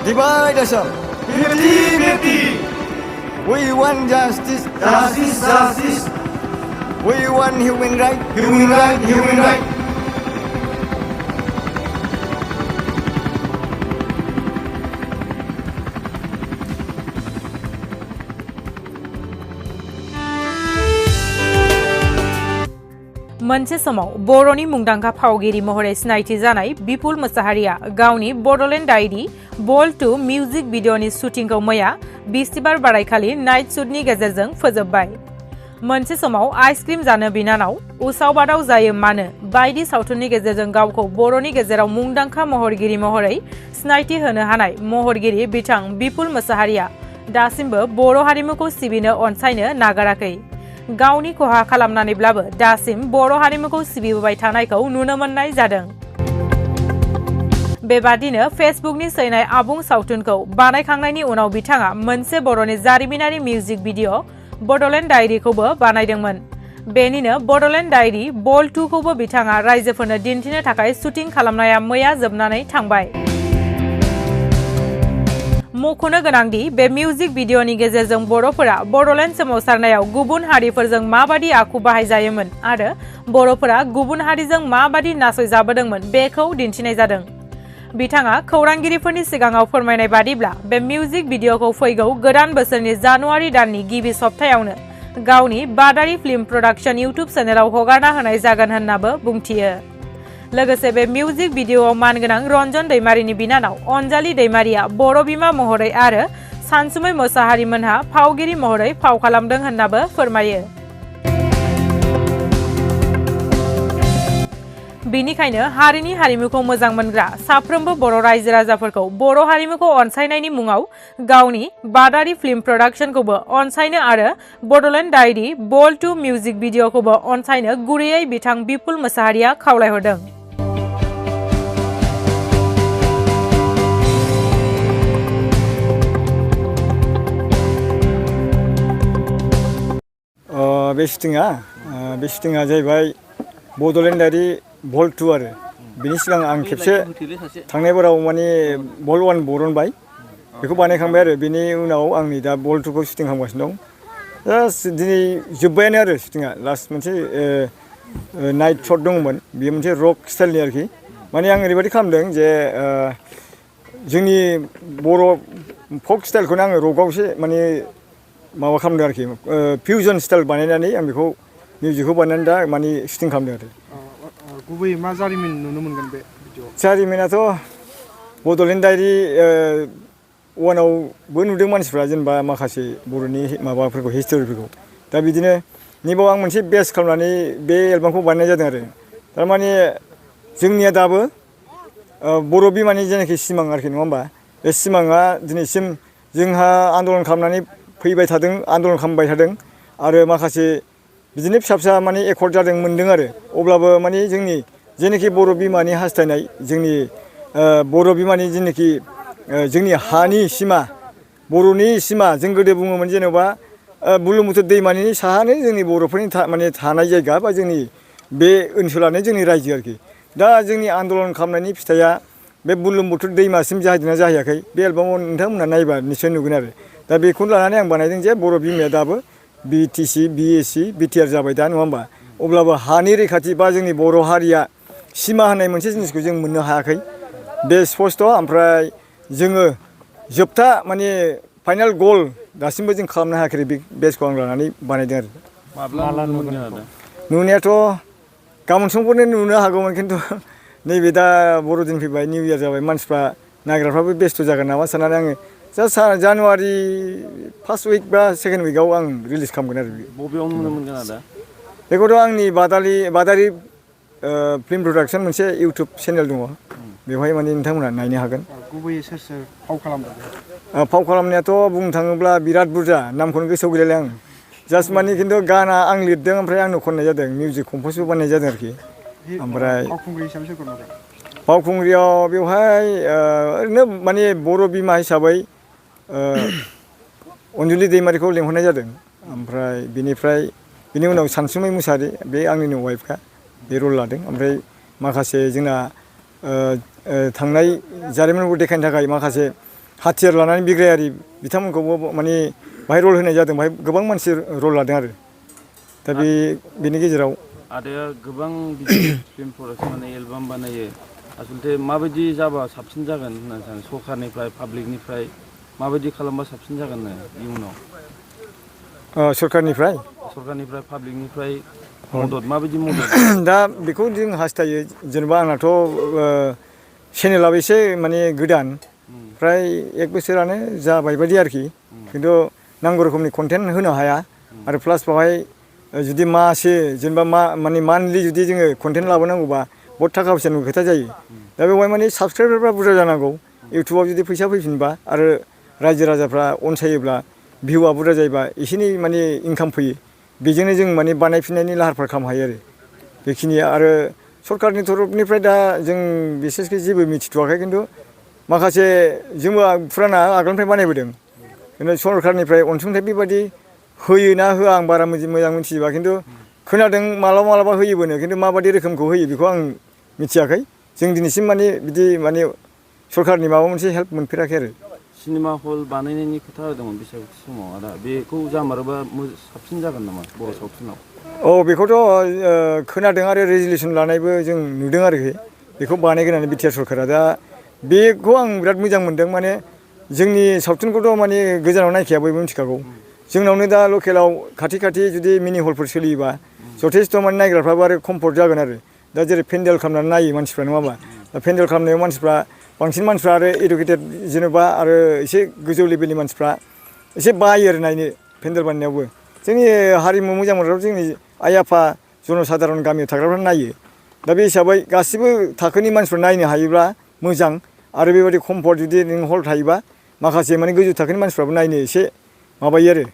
divide us up. 50-50. We want justice. Justice, justice. We want human rights. Human right, human right. मोनसे समाव बर'नि मुंदांखा फावगिरि महरै सिनायथि जानाय बिपुल मोसाहारिया गावनि बड'लेण्ड डायरी बल 2 मिउजिक भिडिअ'नि शुटिंखौ मैया बिस्तिबार बारायखालि नाइट शुटनि गेजेरजों फोजोबबाय। मोनसे समाव आइसक्रिम जानो बिनानाव उसाव बादाव जायो मानो बायदि सावथुननि गेजेरजों गावखौ बर'नि गेजेराव मुंदांखा महरगिरि महरै सिनायथि होनो हानाय महरगिरि बिथां बिपुल मोसाहारिया दासिमबो बर' हारिमुखौ सिबिनो अनसायनो नागाराखै। गावनि खहा खालामनानैब्लाबो दासिम बर' हारिमुखौ सिबिबोबाय थानायखौ नुनो मोननाय जादों। बेबादिनो फेसबुकनि सैनाय आबुं सावथुनखौ बानायखांनायनि उनाव बिथाङा मोनसे बर'नि जारिमिनारि मिउजिक भिडिअ' बड'लेण्ड डायरीखौबो बानायदोंमोन। बेनिनो बड'लेण्ड डायरी बल 2 खौबो बिथाङा रायजोफोरनो दिन्थिनो थाखाय शुटिं खालामनाया मैया जोबनानै थांबाय। मख'नो गोनांदि बे मिउजिक भिडिअ'नि गेजेरजों बर'फोरा बड'लेण्ड सोमावसारनायाव गुबुन हारिफोरजों माबादि आखु बाहायजायोमोन आरो बर'फोरा गुबुन हारिजों माबादि नासयजाबोदोंमोन बेखौ दिन्थिनाय जादों। बिथाङा खौरांगिरिफोरनि सिगाङाव फोरमायनाय बादिब्ला बे मिउजिक भिडिअ'खौ फैगौ गोदान बोसोरनि जानुवारि दाननि गिबि सप्तायावनो गावनि बादारि फिल्म प्रडाक्शन इउटुब चेनेलाव हगारना होनाय जागोन होननाबो बुंथियो। लोगोसे बे मिउजिक भिडिअ'आव मानगोनां रन्जन दैमारिनि बिनानाव अनजालि दैमारिया बर' बिमा महरै आरो सानसुमै मोसाहारि मोनहा फावगिरि महरै फाव खालामदों होननाबो फोरमायो। बिनिखायनो हारिनि हारिमुखौ मोजां मोनग्रा साफ्रोमबो बर' रायजो राजाफोरखौ बर' हारिमुखौ अनसायनायनि मुङाव गावनि बादारि फिल्म प्रडाक्शनखौबो अनसायनो आरो बड'लेण्ड डायरी बल 2 मिउजिक भिडिअ'खौबो अनसायनो गुरैयै बिथां बिपुल मोसाहारिया खावलायहरदों। बे शुटिंआ जाहैबाय बड'लेण्ड डायरी बल 2 आरो बिनि सिगां आं खेबसे थांनाय बाराव माने बल 1 बरनबाय बेखौ बानायखांबाय आरो बिनि उनाव आंनि दा बल 2 खौ शुटिं खालामगासिनो दं। जास्ट दिनै जोब्बायानो आरो शुटिंआ लास्ट मोनसे नाइट शट दंमोन बेयो मोनसे रक स्टाइलनि आरोखि माने आं ओरैबायदि खालामदों जे जोंनि बर' फक स्टाइलखौनो आङो रकआव एसे माने माबा खालामदों आरोखि फिउजन स्टाइल बानायनानै आं बेखौ मिउजिकखौ बानायनानै दा माने शुटिं खालामदों आरो। गुबैयै मा जारिमिन नुनो मोनगोन बे भिडिअ'आव? जारिमिनाथ' बड'लेण्ड डायरी 1आवबो नुदों मानसिफ्रा जेनेबा माखासे बर'नि माबाफोरखौ हिस्ट'रिफोरखौ दा बिदिनो नैबाव आं मोनसे बेस खालामनानै बे एलबामखौ बानायनाय जादों आरो थारमाने जोंनिया दाबो बर' बिमानि जेनाखि सिमां आरोखि नङा होमबा बे सिमाङा दिनैसिम जोंहा आन्दलन खालामनानै फैबाय थादों आन्दलन खालामबाय थादों आरो माखासे बिदिनो फिसा फिसा माने एकर्ड जादों मोनदों आरो अब्लाबो माने जोंनि जेनाखि बर' बिमानि हास्थायनाय जोंनि बर' बिमानि जेनाखि जोंनि हानि सिमा बर'नि सिमा जों गोदो बुङोमोन जेनेबा बुरलुंबुथुर दैमानि साहानो जोंनि बर'फोरनि माने थानाय जायगा बा जोंनि बे ओनसोलानो जोंनि रायजो आरोखि दा जोंनि आन्दलन खालामनायनि फिथाइया बे बुरलुंबुथुर दैमासिम जाहैदोंना जाहैयाखै बे एलबामाव नोंथांमोनहा नायबा निस्सय नुगोन आरो दा बेखौनो लानानै आं बानायदों जे बर' बिमाया दाबो BTC BAC BTR जाबाय दा नङा होमबा अब्लाबो हानि रैखाथि बा जोंनि बर' हारिया सिमा होननाय मोनसे जिनिसखौ जों मोननो हायाखै बे स्पस्ट' ओमफ्राय जोङो जोबथा माने फाइनाल गल दासिमबो जों खालामनो हायाखै बे बेसखौ आं लानानै बानायदों आरो माब्ला नुगोन? नुनायाथ' गाबोन समफोरनो नुनो हागौमोन खिन्थु नैबे दा बर'दिन फैबाय निउ इयार जाबाय मानसिफ्रा नायग्राफ्राबो बेस्थ' जागोन नामा साननानै आङो जास्ट जानुवारि फार्स्ट उइक बा सेकेन्ड उइकआव आं रिलिज खालामगोन आरो बबेयाव नुनो मोनगोन आदा? बेखौथ' आंनि बादारि फिल्म प्रडाक्शन मोनसे इउटुब चेनेल दङ बेवहाय माने नोंथांमोना नायनो हागोन। गुबैयै सोर सोर फाव खालामदों? फाव खालामनायाथ' बुंनो थाङोब्ला बिराद बुरजा नामखौनो गोसोआव गैलाय आं जास्ट माने खिन्थु गाना आं लिरदों ओमफ्राय आंनो खननाय जादों मिउजिक कम्प'जबो बानायनाय जादों आरोखि ओमफ्राय फावखुंग्रि हिसाबै सोरखौ नुदों? फावखुंग्रियाव बेवहाय ओरैनो माने बर' बिमा हिसाबै अनजुलि दैमारिखौ लेंहरनाय जादों ओमफ्राय बिनि उनाव सानसुमै मुसाहारि बे आंनिनो वाइफखा बे रल लादों ओमफ्राय माखासे जोंना थांनाय जारिमिनखौ देखायनो थाखाय माखासे हाथियार लानानै बिग्रायारि बिथांमोनखौबो माने बाहाय रल होनाय जादों बाहाय गोबां मानसि रल लादों आरो दा बेनि गेजेराव आदाया गोबां भिडिअ फिल्म प्रडाक्सन माने एलबाम बानायो आसलथे माबायदि जाबा साबसिन जागोन होननानै सानो सरकारनिफ्राय पाब्लिकनिफ्राय माबायदि खालामबा साबसिन जागोन इयुनाव सरकारनिफ्राय पाब्लिकनिफ्राय मदद माबायदि मदद दा बेखौ जों हास्थायो जेनेबा आंनाथ' चेनेलाबो एसे माने गोदान फ्राय 1 बोसोरानो जाबाय बायदि आरोखि खिन्थु नांगौ रोखोमनि कन्टेन्ट होनो हाया आरो प्लास बावहाय जुदि मासे जेनेबा माने मान्थलि जुदि जोङो कन्टेन्ट लाबोनांगौबा बहुत थाखा फैसानि खोथा जायो दा बेवहाय माने साबसक्राइबारफ्रा बुरजा जानांगौ इउटुबाव जुदि फैसा फैफिनबा आरो रायजो राजाफ्रा अनसायोब्ला भिउआ बुरजा जायोबा एसे एनै माने इनकाम फैयो बेजोंनो जों माने बानायफिननायनि लाहार फाहार खालामनो हायो आरो बेखिनिया आरो सरकारनि तरफनिफ्राय दा जों बिसेसकै जेबो मिथिथ'वाखै खिन्थु माखासे जोंबो फुराना आगोलनिफ्राय बानायबोदों खिन्थु सरकारनिफ्राय अनसुंथाइ बेबायदि होयो ना होआ आं बारा मोजां मिथिजोबा खिन्थु खोनादों मालाबा होयोबोनो खिन्थु माबायदि रोखोमखौ होयो बेखौ आं मिथियाखै जों दिनैसिम माने बिदि माने सरकारनि माबा मोनसे हेल्प मोनफेराखै आरो सिनेमा हल बानायनायनि खोथा होदोंमोन बैसागु समाव आदा बेखौ जामारोबा साबसिन जागोन नामा बर' सावथुनाव औ बेखौथ' खोनादों आरो रेजुलेसन लानायबो जों नुदों आरोखि बेखौ बानायगोन होननानै बिटिआर सरकारा दा बेखौ आं बिराद मोजां मोनदों माने जोंनि सावथुनखौथ' माने गोजानाव नायखाया बयबो मिथिखागौ जोंनावनो दा लकेलाव खाथि जुदि मिनि हलफोर सोलियोबा जथेस्थ' माने नायग्राफ्राबो आरो कमफर्ट जागोन आरो दा जेरै पेन्डेल खालामनानै नायो मानसिफ्रा नङा होमबा दा पेन्डेल खालामनायाव मानसिफ्रा बांसिन मानसिफ्रा आरो इडुकेटेड जेनेबा आरो एसे गोजौ लेभेलनि मानसिफ्रा एसे बायो आरो नायनो पेन्डेल बानायनायावबो जोंनि हारिमु मोजां मोनग्राफ्रा जोंनि आइ आफा जनसाधारन गामियाव थाग्राफ्रा नायो दा बे हिसाबै गासिबो थाखोनि मानसिफ्रा नायनो हायोब्ला मोजां आरो बेबायदि कमफर्ट जुदि नों हल थायोबा माखासे माने गोजौ थाखोनि मानसिफ्राबो नायनो एसे माबायो आरो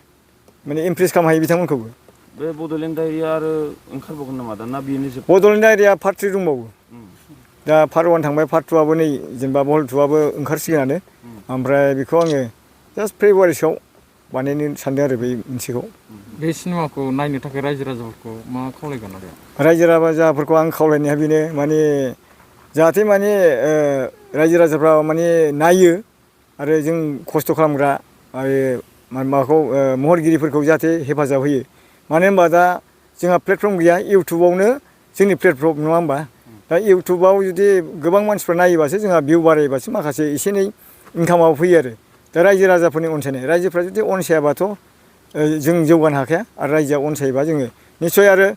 माने इमप्रेस खालामनो हायो बिथांमोनखौबो बे बड'लेण्ड डायरिया आरो ओंखारबावगोन नामा दा ना बेनो जोब बड'लेण्ड डायरिया पार्ट 3 दंबावो दा पार्ट 1 थांबाय पार्ट 2 आबो नै जेनेबा बहल 2 आबो ओंखारसिगोनानो ओमफ्राय बेखौ आङो जास्ट फेब्रुवारिसोआव बानायनो सानदों आरो बे मोनसेखौ बे सिनेमाखौ नायनो थाखाय रायजो राजाफोरखौ मा खावलायगोन आरो रायजो राजाफोरखौ आं खावलायनाया बेनो माने जाहाथे माने रायजो राजाफ्रा माने नायो आरो जों खस्थ' खालामग्रा आरो माबाखौ महरगिरिफोरखौ जाहाथे हेफाजाब होयो मानो होनबा दा जोंहा प्लेटफर्म गैया इउटुबावनो जोंनि प्लेटफर्म नङा होमबा दा इउटुबाव जुदि गोबां मानसिफ्रा नायोबासो जोंहा भिउ बारायबासो माखासे एसे एनै इनकामाबो फैयो आरो दा रायजो राजाफोरनि अनसायनाय रायजोफ्रा जुदि अनसायाबाथ' जों जौगानो हाखाया आरो रायजोआ अनसायोबा जोङो निस्सय आरो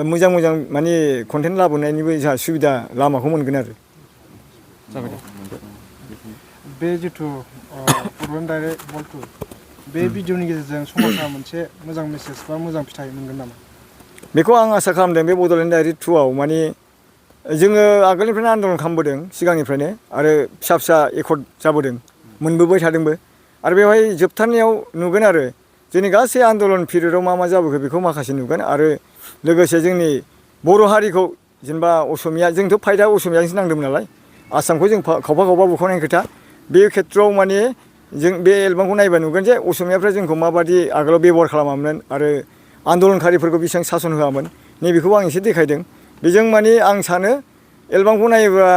मोजां माने कन्टेन्ट लाबोनायनिबो जोंहा सुबिदा लामाखौ मोनगोन आरो जाबाय बे जिथु बड'लेण्ड डायरेक्ट बल 2 बे भिडिअनि गेजेरजों समाजा मोनसे मोजां मेसेज बा मोजां फिथाइ मोनगोन नामा बेखौ आं आसा खालामदों बे बड'लेण्ड डायरि 2 आव माने जोङो आगोलनिफ्रायनो आन्दलन खालामबोदों सिगांनिफ्रायनो आरो फिसा एकर्ड जाबोदों मोनबोबाय थादोंबो आरो बेवहाय जोबथारनायाव नुगोन आरो जोंनि गासै आन्दलन पिरियडआव मा जाबोखो बेखौ माखासे नुगोन आरो लोगोसे जोंनि बर' हारिखौ जेनेबा असमिया जोंथ' फाइटआ असमियाजोंसो नांदोंमोन नालाय आसामखौ जों खावफा बुखावनायनि खोथा बे खेथ्रआव माने जों बे एलबामखौ नायबा नुगोन जे असमियाफ्रा जोंखौ माबादि आगोलाव बेबहार खालामामोन आरो आन्दलनकारिफोरखौ बेसेबां सासन होआमोन नैबेखौबो आं एसे देखायदों बेजों माने आं सानो एलबामखौ नायोबा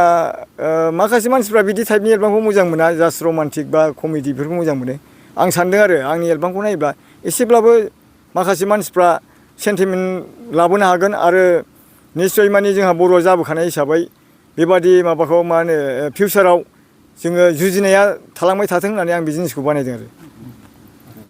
माखासे मानसिफ्रा बिदि टाइपनि एलबामखौ मोजां मोना जास्ट रमान्टिक बा कमेडि बेफोरखौ मोजां मोनो आं सानदों आरो आंनि एलबामखौ नायोब्ला एसेब्लाबो माखासे मानसिफ्रा सेन्टिमेन्ट लाबोनो हागोन आरो निस्सय माने जोंहा बर'आ जाबोखानाय हिसाबै बेबादि माबाखौ मा होनो फिउचाराव जोङो जुजिनाया थालांबाय थाथों होननानै आं बे जिनिसखौ बानायदों आरो